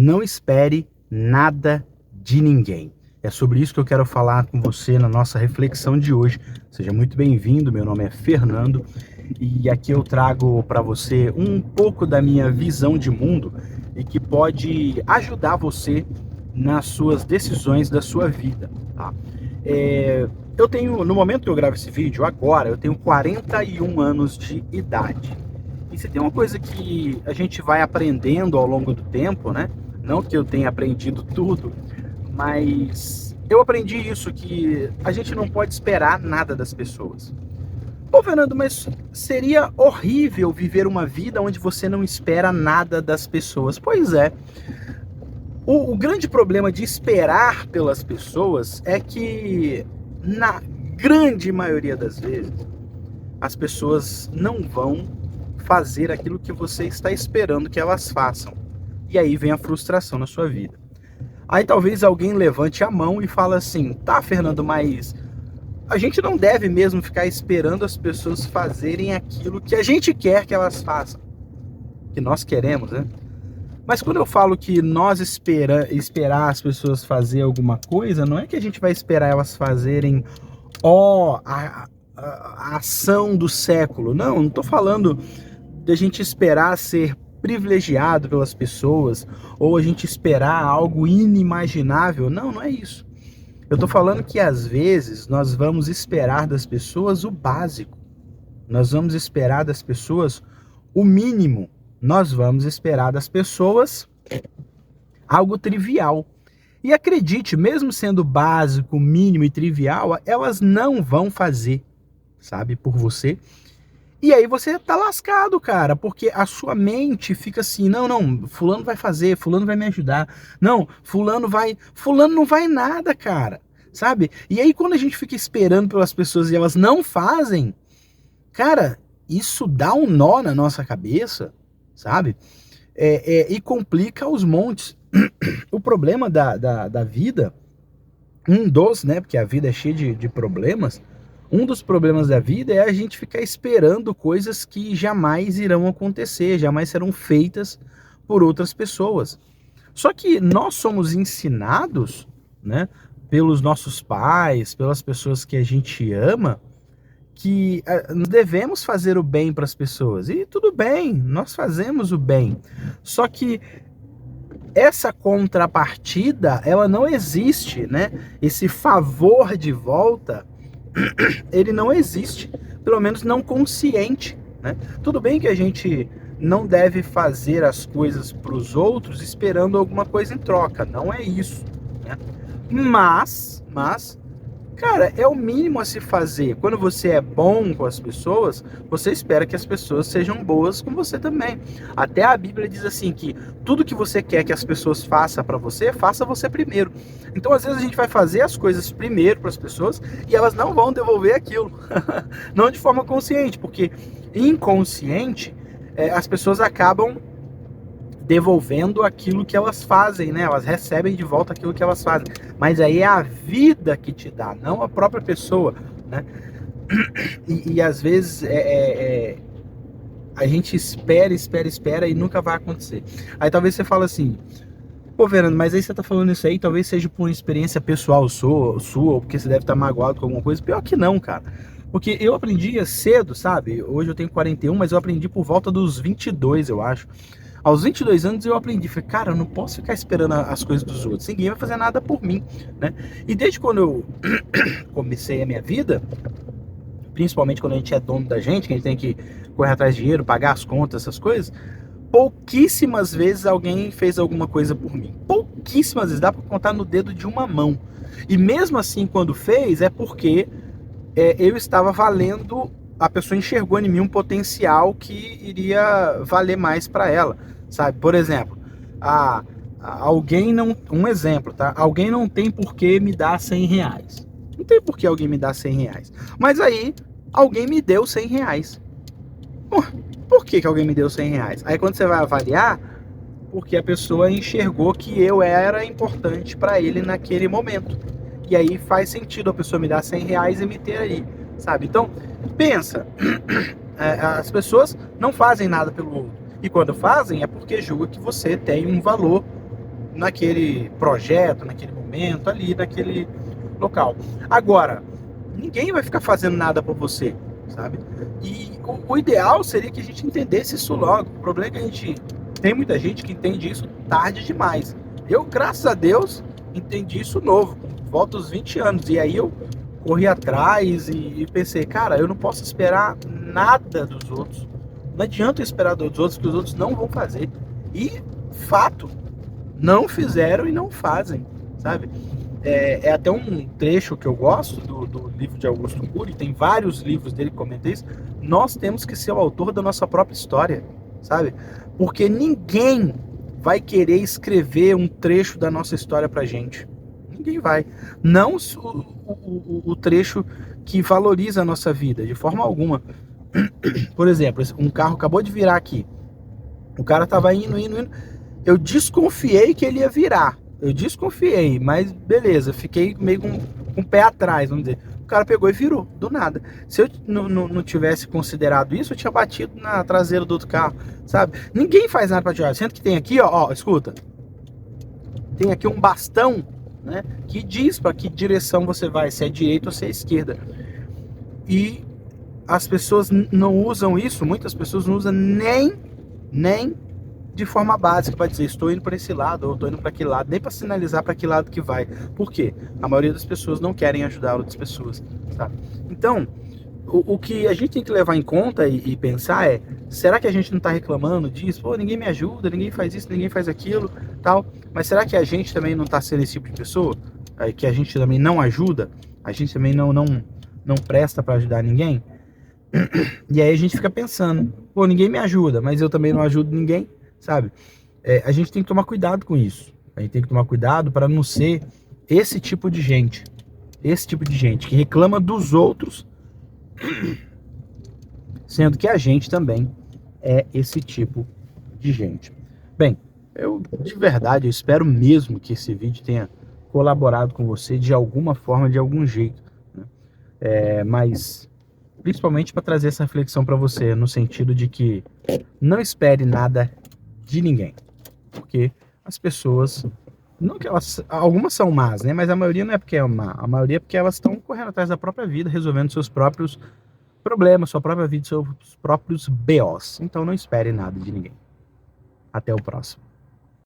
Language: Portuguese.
Não espere nada de ninguém. É sobre isso que eu quero falar com você na nossa reflexão de hoje. Seja muito bem-vindo, meu nome é Fernando e aqui eu trago para você um pouco da minha visão de mundo e que pode ajudar você nas suas decisões da sua vida, tá? Eu tenho, no momento que eu gravo esse vídeo, agora, eu tenho 41 anos de idade. E se tem uma coisa que a gente vai aprendendo ao longo do tempo, né? Não que eu tenha aprendido tudo, mas eu aprendi isso, que a gente não pode esperar nada das pessoas. Pô, Fernando, mas seria horrível viver uma vida onde você não espera nada das pessoas. Pois é. O grande problema de esperar pelas pessoas é que, na grande maioria das vezes, as pessoas não vão fazer aquilo que você está esperando que elas façam. E aí vem a frustração na sua vida. Aí talvez alguém levante a mão e fala assim: tá, Fernando, mas a gente não deve mesmo ficar esperando as pessoas fazerem aquilo que a gente quer que elas façam. Que nós queremos, né? Mas quando eu falo que nós esperar as pessoas fazer alguma coisa, não é que a gente vai esperar elas fazerem a ação do século. Não estou falando de a gente esperar ser privilegiado pelas pessoas ou a gente esperar algo inimaginável. Não, não é isso. Eu estou falando que às vezes nós vamos esperar das pessoas o básico. Nós vamos esperar das pessoas o mínimo. Nós vamos esperar das pessoas algo trivial. E acredite, mesmo sendo básico, mínimo e trivial, elas não vão fazer, sabe, por você. E aí você tá lascado, cara, porque a sua mente fica assim: não, fulano vai fazer, fulano vai me ajudar. Não, fulano não vai nada, cara, sabe? E aí quando a gente fica esperando pelas pessoas e elas não fazem, cara, isso dá um nó na nossa cabeça, sabe? E complica os montes. O problema da vida, né? Porque a vida é cheia de problemas. Um dos problemas da vida é a gente ficar esperando coisas que jamais irão acontecer, jamais serão feitas por outras pessoas. Só que nós somos ensinados, né? Pelos nossos pais, pelas pessoas que a gente ama, que nós devemos fazer o bem para as pessoas. E tudo bem, nós fazemos o bem. Só que essa contrapartida, ela não existe, né? Esse favor de volta, ele não existe, pelo menos não consciente, né? Tudo bem que a gente não deve fazer as coisas para os outros esperando alguma coisa em troca, não é isso, né? Mas, cara, é o mínimo a se fazer. Quando você é bom com as pessoas, você espera que as pessoas sejam boas com você também. Até a Bíblia diz assim que tudo que você quer que as pessoas façam para você, faça você primeiro. Então, às vezes, a gente vai fazer as coisas primeiro para as pessoas e elas não vão devolver aquilo. Não de forma consciente, porque inconsciente, as pessoas acabam devolvendo aquilo que elas fazem, né? Elas recebem de volta aquilo que elas fazem. Mas aí é a vida que te dá, não a própria pessoa, né? E às vezes a gente espera e nunca vai acontecer. Aí talvez você fale assim: pô, Fernando, mas aí você tá falando isso aí, talvez seja por uma experiência pessoal sua, ou porque você deve estar magoado com alguma coisa. Pior que não, cara. Porque eu aprendi cedo, sabe? Hoje eu tenho 41, mas eu aprendi por volta dos 22, eu acho. Aos 22 anos eu aprendi, falei, cara, eu não posso ficar esperando as coisas dos outros, ninguém vai fazer nada por mim, né? E desde quando eu comecei a minha vida, principalmente quando a gente é dono da gente, que a gente tem que correr atrás de dinheiro, pagar as contas, essas coisas, pouquíssimas vezes alguém fez alguma coisa por mim. Pouquíssimas vezes, dá pra contar no dedo de uma mão. E mesmo assim, quando fez, é porque eu estava valendo, a pessoa enxergou em mim um potencial que iria valer mais para ela, sabe? Por exemplo, alguém não... Um exemplo, tá? Alguém não tem por que me dar 100 reais. Não tem por que alguém me dar 100 reais. Mas aí, alguém me deu 100 reais. Por que alguém me deu 100 reais? Aí quando você vai avaliar, porque a pessoa enxergou que eu era importante para ele naquele momento. E aí faz sentido a pessoa me dar 100 reais e me ter aí, sabe? Então, pensa, as pessoas não fazem nada pelo outro. E quando fazem é porque julgam que você tem um valor naquele projeto, naquele momento, ali, naquele local. Agora, ninguém vai ficar fazendo nada por você, sabe? E o ideal seria que a gente entendesse isso logo. O problema é que a gente tem muita gente que entende isso tarde demais. Eu, graças a Deus, entendi isso novo, volta aos 20 anos. E aí eu corri atrás e pensei, cara, eu não posso esperar nada dos outros. Não adianta eu esperar dos outros, que os outros não vão fazer. E, fato, não fizeram e não fazem, sabe? É até um trecho que eu gosto do livro de Augusto Cury, tem vários livros dele que comentam isso. Nós temos que ser o autor da nossa própria história, sabe? Porque ninguém vai querer escrever um trecho da nossa história pra gente. Ninguém vai. Não o trecho que valoriza a nossa vida, de forma alguma. Por exemplo, um carro acabou de virar aqui. O cara tava indo. Eu desconfiei que ele ia virar. Eu desconfiei, mas beleza, fiquei meio com o pé atrás, vamos dizer. O cara pegou e virou, do nada. Se eu não tivesse considerado isso, eu tinha batido na traseira do outro carro, sabe? Ninguém faz nada pra te olhar. Sendo que tem aqui, ó, escuta. Tem aqui um bastão, né, que diz para que direção você vai, se é direita ou se é esquerda. E as pessoas não usam isso, muitas pessoas não usam nem de forma básica para dizer estou indo para esse lado ou estou indo para aquele lado, nem para sinalizar para que lado que vai. Por quê? A maioria das pessoas não querem ajudar outras pessoas, tá? Então, o que a gente tem que levar em conta e pensar é, será que a gente não está reclamando disso? Pô, ninguém me ajuda, ninguém faz isso, ninguém faz aquilo, tal. Mas será que a gente também não está sendo esse tipo de pessoa? Que a gente também não ajuda? A gente também não presta para ajudar ninguém? E aí a gente fica pensando, pô, ninguém me ajuda, mas eu também não ajudo ninguém, sabe? A gente tem que tomar cuidado com isso. A gente tem que tomar cuidado para não ser esse tipo de gente. Esse tipo de gente que reclama dos outros, sendo que a gente também é esse tipo de gente. Bem, eu de verdade eu espero mesmo que esse vídeo tenha colaborado com você de alguma forma, de algum jeito, né? Mas principalmente para trazer essa reflexão para você, no sentido de que não espere nada de ninguém, porque as pessoas, não que elas, algumas são más, né? Mas a maioria não é porque é má, a maioria é porque elas estão correndo atrás da própria vida, resolvendo seus próprios problemas, sua própria vida, seus próprios BOs. Então não espere nada de ninguém. Até o próximo.